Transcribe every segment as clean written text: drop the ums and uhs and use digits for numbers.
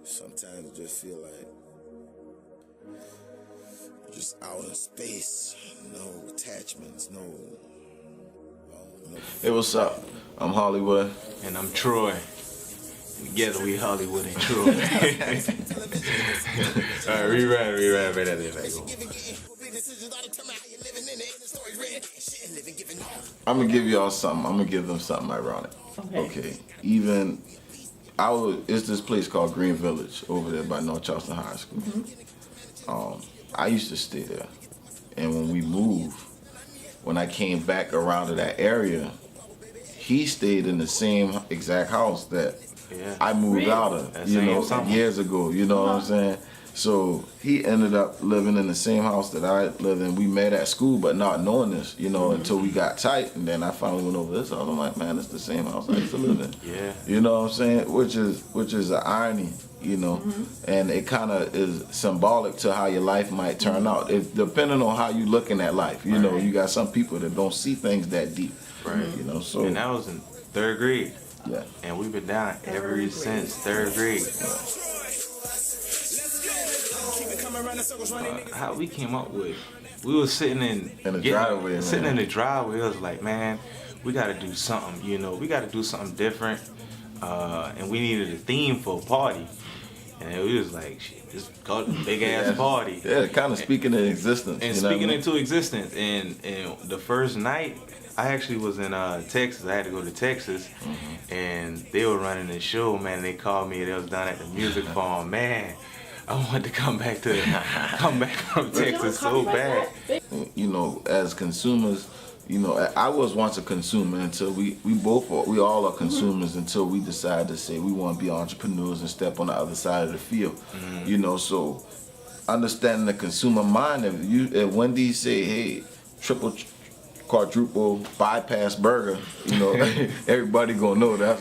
Sometimes it just feel like you're just out in space, no attachments, no. Hey, what's up? I'm Hollywood. And I'm Troy. Together we Hollywood and Troy. Alright, rewrite right at the I'm gonna give y'all something. I'm gonna give them something ironic. Okay. It's this place called Green Village over there by North Charleston High School. I used to stay there, and when we moved, when I came back around to that area, he stayed in the same exact house that I moved out of, years ago. You know what I'm saying? So he ended up living in the same house that I lived in. We met at school, but not knowing this, until we got tight. And then I finally went over this house. I'm like, man, it's the same house I used to live in. Yeah. You know what I'm saying? Which is an irony, and it kind of is symbolic to how your life might turn out. Depending on how you looking at life, you got some people that don't see things that deep. Right. So. And that was in 3rd grade. Yeah. And we've been down ever since 3rd grade. How we came up with, we was sitting in the driveway. In the driveway. I was like, man, we got to do something. We got to do something different. And we needed a theme for a party. And we was like, shit, just call it a big ass party. Yeah, kind of speaking into existence. And speaking into existence. And the first night, I actually was in Texas. I had to go to Texas, and they were running the show, man. And they called me. They was down at the music farm, man. I wanted to come back from Texas so bad. As consumers, I was once a consumer until we all are consumers until we decide to say we want to be entrepreneurs and step on the other side of the field. So understanding the consumer mind. If Wendy's say, hey, triple, quadruple bypass burger, everybody gonna know that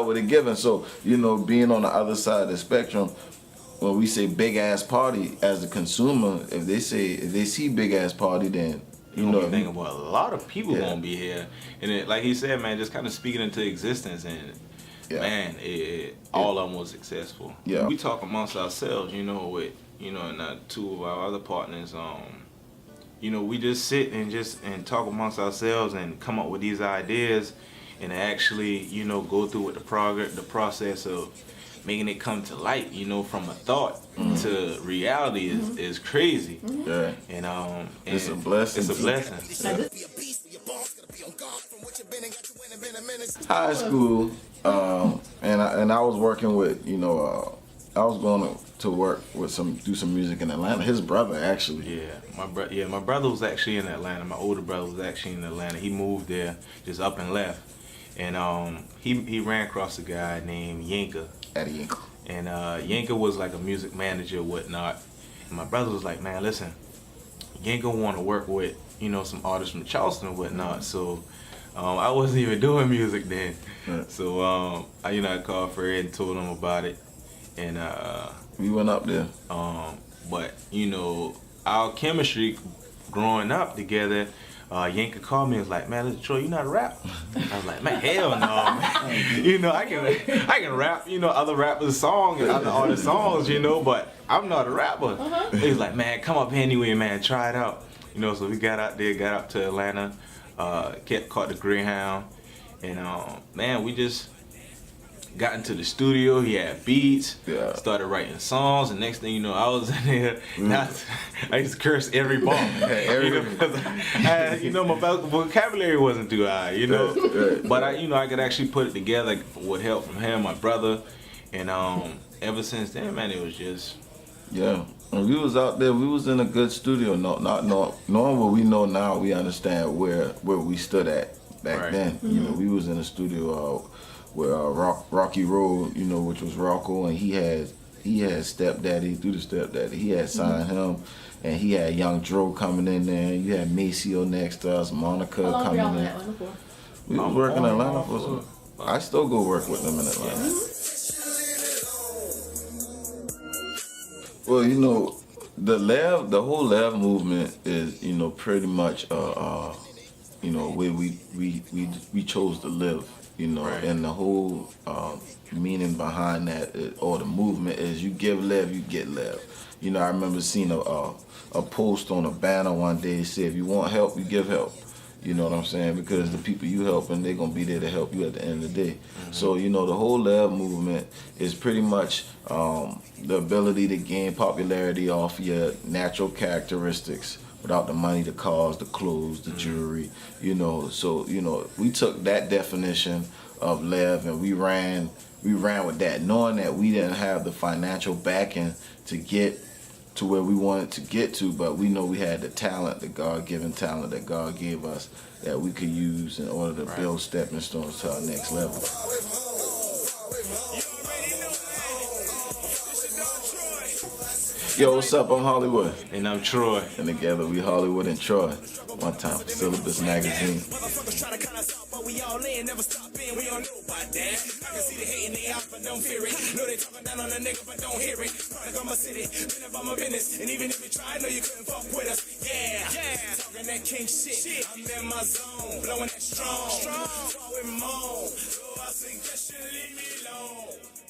what it given. So being on the other side of the spectrum, when we say big ass party as a consumer, if they see big ass party, then think about a lot of people gonna be here, and like he said, man, just kind of speaking into existence, and man, all of them was successful. Yeah, we talk amongst ourselves, with and 2 of our other partners. We just sit and talk amongst ourselves and come up with these ideas, and actually, go through with the process of making it come to light, from a thought to reality is crazy. Yeah. And it's a blessing. It's a blessing. High school, and I was working with, I was going to work with do some music in Atlanta. His brother actually. Yeah, my brother was actually in Atlanta. My older brother was actually in Atlanta. He moved there, just up and left. And he ran across a guy named Yinka. Eddie Yinka. And Yinka was like a music manager and whatnot. And my brother was like, man, listen, Yinka want to work with, some artists from Charleston and whatnot. So I wasn't even doing music then. Right. So I called Fred and told him about it. And we went up there. But our chemistry growing up together, Yinka called me and was like, man, listen, Troy, you not a rap? I was like, man, hell no, man. I can rap, other rappers' songs and other artists' songs, but I'm not a rapper. He was like, man, come up here anyway, man, try it out. So we got out there, got up to Atlanta, caught the Greyhound, and man, we just got into the studio. He had beats, started writing songs, and next thing you know, I was in there. I used to curse every bar, my vocabulary wasn't too high, but I could actually put it together with help from him, my brother, and ever since then, man, it was just When we was out there, we was in a good studio. Not knowing what we know now, we understand where we stood at back then. We was in a studio with Rocky Road, which was Rocco, and he had Stepdaddy through the Stepdaddy. He had signed him, and he had Young Dro coming in there. You had Maceo next to us, Monica coming in. We was working in Atlanta for some. I still go work with them in Atlanta. Well, the whole Lev movement is, pretty much, where we chose to live. You know, Right. and the whole meaning behind that or the movement is you give love, you get love. You know, I remember seeing a post on a banner one day that said, if you want help, you give help. You know what I'm saying? Because the people you helping, they're going to be there to help you at the end of the day. So, you know, the whole love movement is pretty much the ability to gain popularity off your natural characteristics without the money, the cars, the clothes, the jewelry, you know. So, you know, we took that definition of love and we ran with that, knowing that we didn't have the financial backing to get to where we wanted to get to, but we know we had the talent, the God-given talent that God gave us that we could use in order to build stepping stones to our next level. Yo, what's up? I'm Hollywood. And I'm Troy. And together we Hollywood and Troy. One time for Syllabus Magazine. Motherfuckers try to cut us off, but we all in, never stop in. We don't know about that. I can see the hate in their eyes, but don't fear it. Know they talking down on a nigga, but don't hear it. Product of my city, been about my business. And even if you tried, know you couldn't fuck with us. Yeah. Talking that king shit. I'm in my zone, blowing that strong. Forward moan. So I suggest you leave me alone.